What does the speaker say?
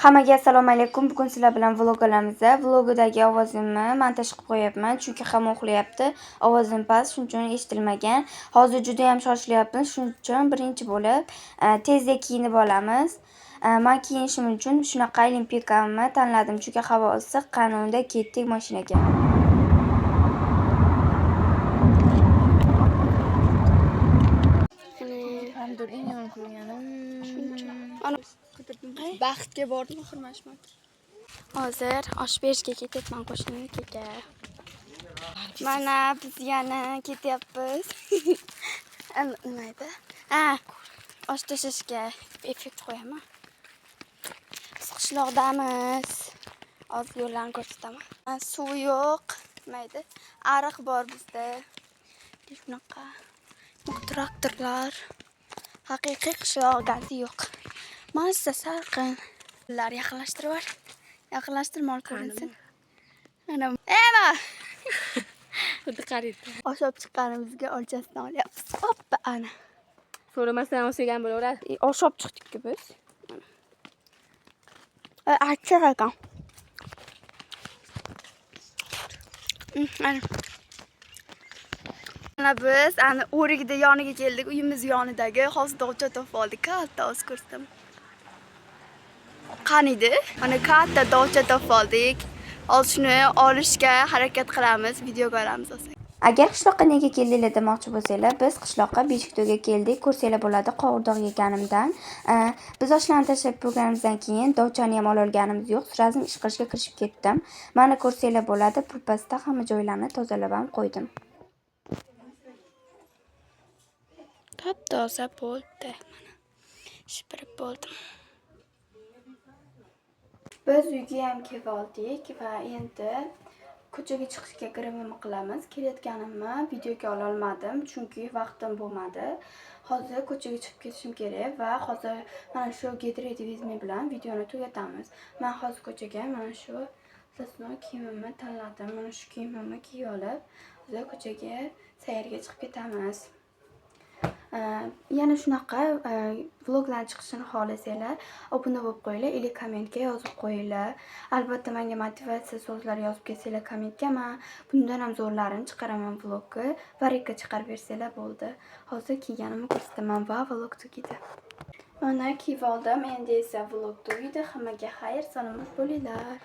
Hammaga assalomu alaykum. Bugun sizlar bilan vlog olamiz. Vlogdagi ovozimni montaj qilib qo'yapman, chunki hamma uxlayapti. Ovozim past, shuning uchun eshitilmagan. Hozir juda ham shoshilyapmiz, shuning uchun birinchi bo'lib tezda kiyinib olamiz. Men kiyinishim uchun shunaqa olimpikamni tanladim, chunki havo issiq. Qanunda ketdik mashinaga. Baxtga bordim, xurmashman. Hozir osh berishga ketyapman qo'shninikiga. Mana biz yana ketyapmiz. Nima edi? Osh tashishga effekt qo'yaman. Biz qishloqdamiz. Hozir yo'llarni ko'rsataman. Suv yo'q. Nima edi? Ariq bor bizda. Shunaqa traktorlar. Haqiqiy qishloq gazi yo'q. Mazza salqin. Ular yaqinlashtirib ol. Yaqinlashtir mol ko'rinsin. Ana, ema. Xuddi qaraydi. Oshib chiqqanimizga o'lchasini olyapmiz. Hoppa ana. So'ramasdan olsagan bo'laveradi. Oshib chiqdik-ku biz. Achchiq ekan. Mana biz o'rikda yoniga keldik. Uyimiz yonidagi hozirda topib oldik. Katta o'z ko'rsam. Qaniydi? Mana katta dovcha topib oldik. Hozir shuni olishga harakat qilamiz, videoga olamiz olsak. Agar qishloqqa nega keldinglar demoqchi bo'lsanglar, biz qishloqqa Beshikto'ga keldik. Ko'rsanglar bo'ladi, qovurdoq yeganimdan. Biz oshlarni tashlab bo'lganimizdan keyin dovchani ham olganimiz yo'q. Razm ish qilishga kirishib ketdim. Mana ko'rsanglar bo'ladi, pulpasda hamma joylarni tozalab ham qo'ydim. Top-toza bo'ldi. Mana shipirib bo'ldim. Biz uyga ham kelib oldik va endi ko'chaga chiqishga kirimim qilamiz. Kelayotganimni videoga ola olmadim, chunki vaqtim bo'lmadi. Hozir ko'chaga chiqib ketishim kerak va hozir mana shu Get Ready With Me bilan videoni tugatamiz. Men hozir ko'chaga mana shu sasno kiyimimni tanladim. Mana shu kiyimimni kiyib olib, hozir ko'chaga sayrga chiqib ketamiz. Yana shunaqa vloglar chiqishini xohlasanglar, obuna bo'lib qo'yinglar, ili kommentga yozib qo'yinglar. Albatta menga motivatsiya so'zlar yozib ketsanglar kommentga, men bundan ham zo'rlarini chiqaraman vlogga. Varikka chiqarib bersanglar bo'ldi. Hozir kiyganimni ko'rsataman va vlog tugaydi. Mana kiyib oldim, endi esa vlog tugaydi. Hammaga xayr, salomat bo'linglar.